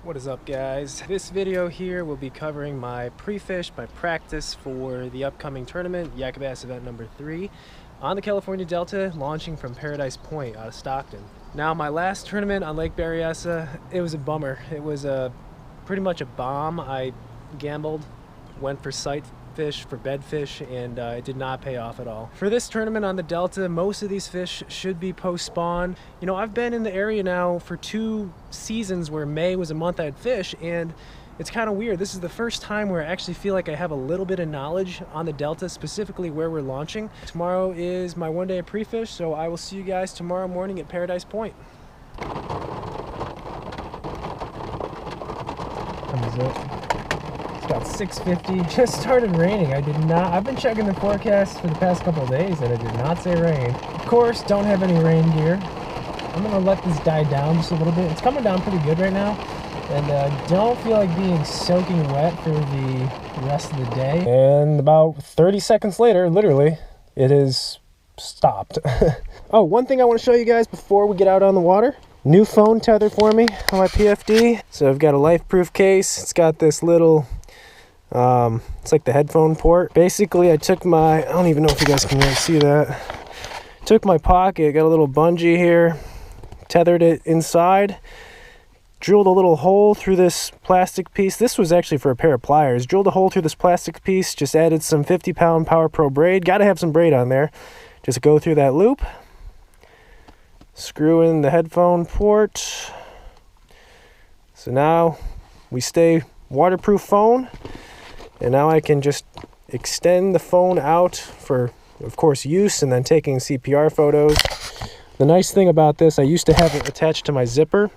What is up, guys? This video here will be covering my pre-fish, my practice for the upcoming tournament, Yak Bass event number 3 on the California Delta, launching from Paradise Point out of Stockton. Now, my last tournament on Lake Berryessa, it was a bummer. It was pretty much a bomb. I gambled, went for sight fish, for bed fish, and it did not pay off at all. For this tournament on the Delta, most of these fish should be post-spawn. You know, I've been in the area now for 2 seasons where May was a month I'd fish, and it's kind of weird. This is the first time where I actually feel like I have a little bit of knowledge on the Delta, specifically where we're launching. Tomorrow is my one day of pre-fish, so I will see you guys tomorrow morning at Paradise Point. About 6:50. Just started raining. I've been checking the forecast for the past couple of days and it did not say rain. Of course, don't have any rain gear. I'm gonna let this die down just a little bit. It's coming down pretty good right now, and don't feel like being soaking wet for the rest of the day. And about 30 seconds later, literally, it is stopped. Oh, one thing I want to show you guys before we get out on the water. New phone tether for me on my PFD. So I've got a life-proof case. It's got this little it's like the headphone port. Basically, I took I don't even know if you guys can really see that. Took my pocket, got a little bungee here, tethered it inside, drilled a little hole through this plastic piece. This was actually for a pair of pliers. Drilled a hole through this plastic piece, just added some 50-pound Power Pro braid. Got to have some braid on there. Just go through that loop. Screw in the headphone port. So now we stay waterproof phone. And now I can just extend the phone out for, of course, use and then taking CPR photos. The nice thing about this, I used to have it attached to my zipper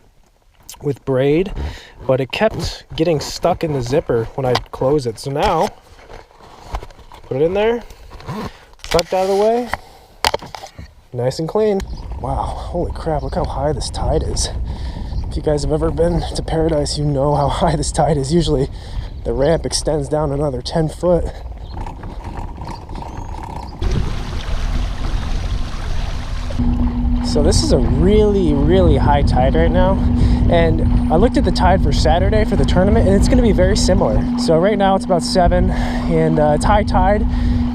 with braid, but it kept getting stuck in the zipper when I'd close it. So now, put it in there, tucked out of the way, nice and clean. Wow, holy crap, look how high this tide is. If you guys have ever been to Paradise, you know how high this tide is. Usually the ramp extends down another 10 foot. So this is a really, really high tide right now. And I looked at the tide for Saturday for the tournament, and it's going to be very similar. So right now it's about 7, and it's high tide.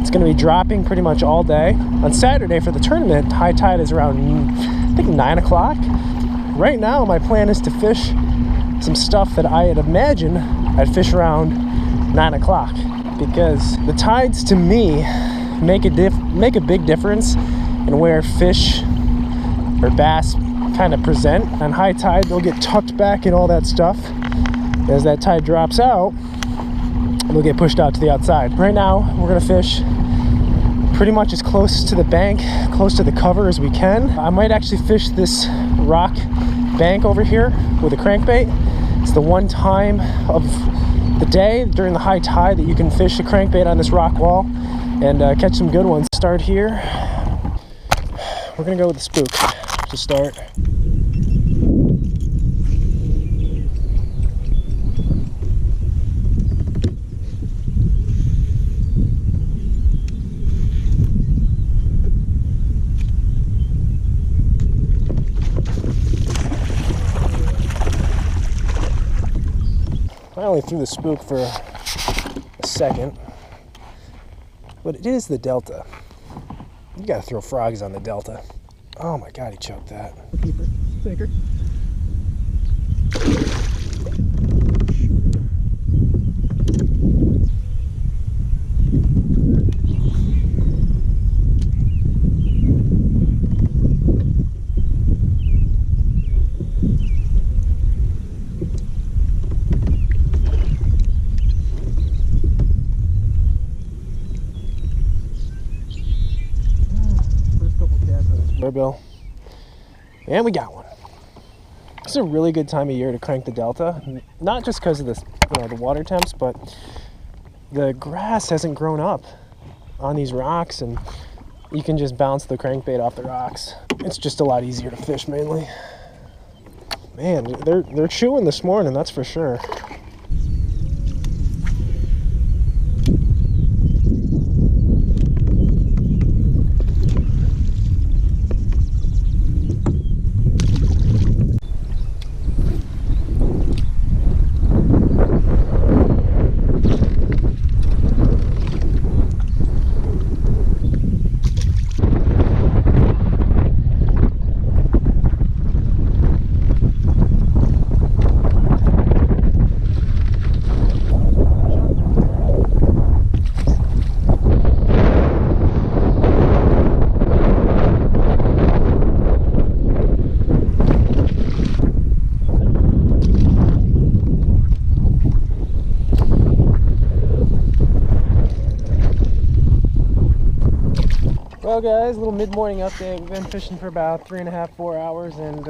It's going to be dropping pretty much all day. On Saturday for the tournament, high tide is around, I think, 9 o'clock. Right now, my plan is to fish some stuff that I had imagined I'd fish around 9 o'clock, because the tides to me make a big difference in where fish or bass kind of present. On high tide, they'll get tucked back and all that stuff. As that tide drops out, they'll get pushed out to the outside. Right now, we're gonna fish pretty much as close to the bank, close to the cover as we can. I might actually fish this rock bank over here with a crankbait. It's the one time of the day during the high tide that you can fish a crankbait on this rock wall and catch some good ones. Start here. We're gonna go with the spook to start. I only threw the spook for a second, but it is the Delta. You gotta throw frogs on the Delta. Oh my God, he choked that. Keeper, bigger. Bill, and we got one. This is a really good time of year to crank the Delta, not just because of this, the water temps, but the grass hasn't grown up on these rocks, and you can just bounce the crankbait off the rocks. It's just a lot easier to fish, mainly. Man, they're chewing this morning, that's for sure. go, guys. A little mid-morning update. We've been fishing for about 3.5, 4 hours, and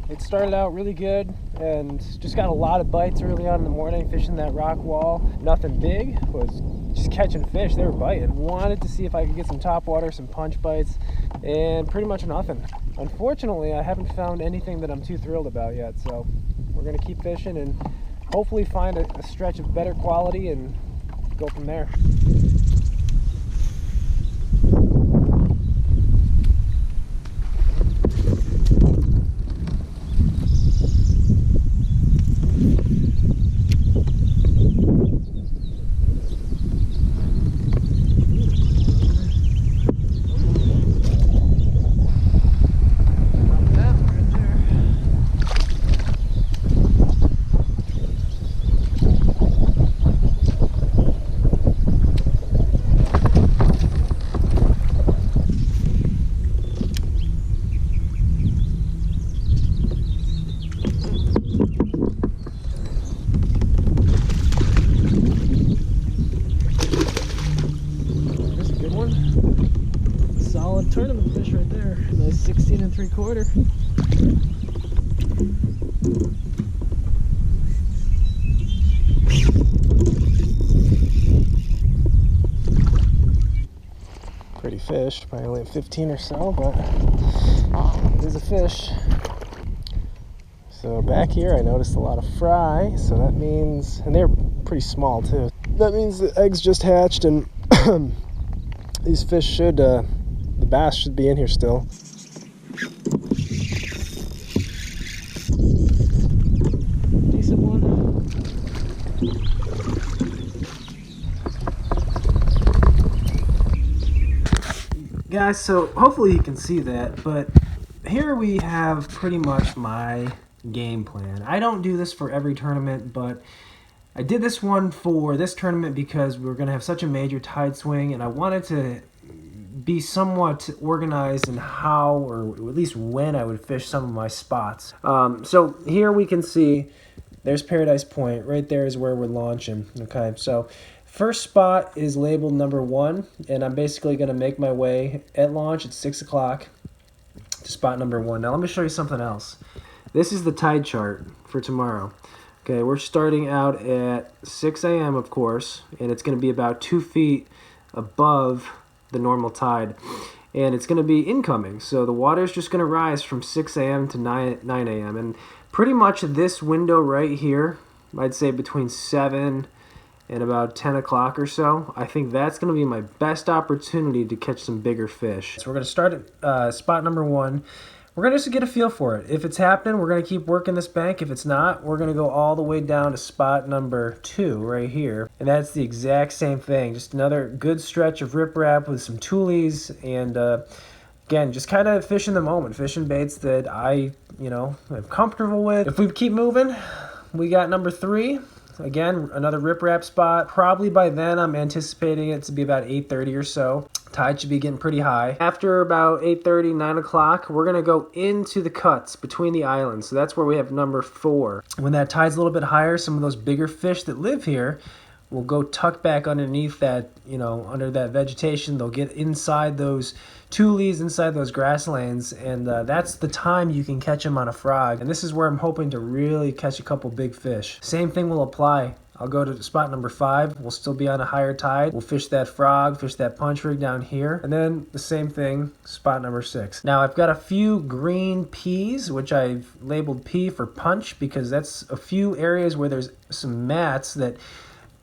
it started out really good and just got a lot of bites early on in the morning, fishing that rock wall. Nothing big, was just catching fish. They were biting. Wanted to see if I could get some topwater, some punch bites, and pretty much nothing. Unfortunately, I haven't found anything that I'm too thrilled about yet, so we're going to keep fishing and hopefully find a stretch of better quality and go from there. Tournament fish right there. Nice 16 3/4. Pretty fish, probably only 15 or so, but it is a fish. So back here I noticed a lot of fry, so that means, and they're pretty small too, that means the eggs just hatched, and these fish should the bass should be in here still. Decent one. Guys, so hopefully you can see that, but here we have pretty much my game plan. I don't do this for every tournament, but I did this one for this tournament because we were going to have such a major tide swing, and I wanted to be somewhat organized in how, or at least when, I would fish some of my spots. So here we can see there's Paradise Point. Right there is where we're launching. Okay, so first spot is labeled number 1, and I'm basically going to make my way at launch at 6 o'clock to spot number 1. Now let me show you something else. This is the tide chart for tomorrow. Okay, we're starting out at 6 a.m. of course, and it's going to be about 2 feet above the normal tide, and it's going to be incoming, so the water is just going to rise from 6 a.m. to 9 a.m. and pretty much this window right here, I'd say between 7 and about 10 o'clock or so, I think that's going to be my best opportunity to catch some bigger fish. So we're going to start at spot number 1. We're going to just get a feel for it. If it's happening, we're going to keep working this bank. If it's not, we're going to go all the way down to spot number 2 right here. And that's the exact same thing. Just another good stretch of riprap with some toolies. And again, just kind of fishing the moment. Fishing baits that I'm comfortable with. If we keep moving, we got number 3. Again, another riprap spot. Probably by then, I'm anticipating it to be about 8:30 or so. Tide should be getting pretty high. After about 8:30, 9 o'clock, we're going to go into the cuts between the islands. So that's where we have number 4. When that tide's a little bit higher, some of those bigger fish that live here will go tuck back underneath that, under that vegetation. They'll get inside those toolies, inside those grass lanes, and that's the time you can catch them on a frog. And this is where I'm hoping to really catch a couple big fish. Same thing will apply. I'll go to spot number 5. We'll still be on a higher tide. We'll fish that frog, fish that punch rig down here. And then the same thing, spot number 6. Now I've got a few green P's, which I've labeled P for punch, because that's a few areas where there's some mats that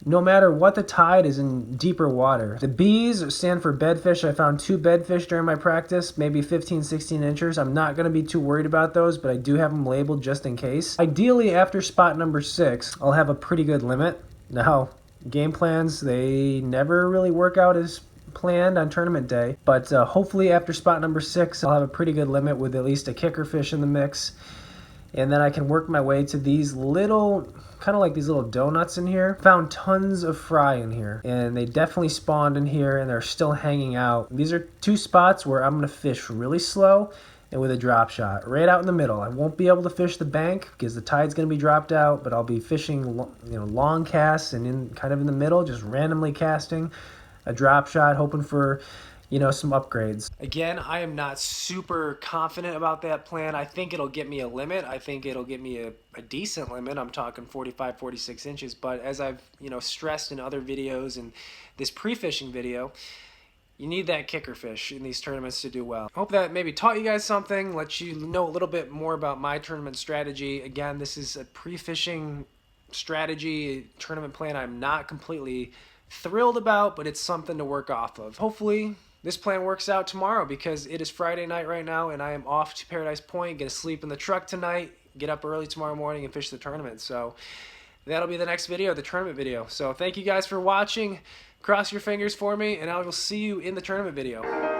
no matter what the tide is in deeper water. The B's stand for bedfish. I found 2 bedfish during my practice, maybe 15, 16 inchers. I'm not going to be too worried about those, but I do have them labeled just in case. Ideally, after spot number 6, I'll have a pretty good limit. Now, game plans, they never really work out as planned on tournament day, but hopefully after spot number 6, I'll have a pretty good limit with at least a kicker fish in the mix. And then I can work my way to these little, kind of like these little donuts in here. Found tons of fry in here, and they definitely spawned in here, and they're still hanging out. These are 2 spots where I'm going to fish really slow and with a drop shot right out in the middle. I won't be able to fish the bank because the tide's going to be dropped out, but I'll be fishing long casts and kind of in the middle, just randomly casting a drop shot, hoping for you know, some upgrades. Again, I am not super confident about that plan. I think it'll get me a limit. I think it'll get me a decent limit. I'm talking 45, 46 inches. But as I've, you know, stressed in other videos and this pre-fishing video, you need that kicker fish in these tournaments to do well. Hope that maybe taught you guys something, let you know a little bit more about my tournament strategy. Again, this is a pre-fishing strategy, tournament plan I'm not completely thrilled about, but it's something to work off of. Hopefully this plan works out tomorrow because it is Friday night right now and I am off to Paradise Point, gonna sleep in the truck tonight, get up early tomorrow morning and fish the tournament. So that'll be the next video, the tournament video. So thank you guys for watching. Cross your fingers for me, and I will see you in the tournament video.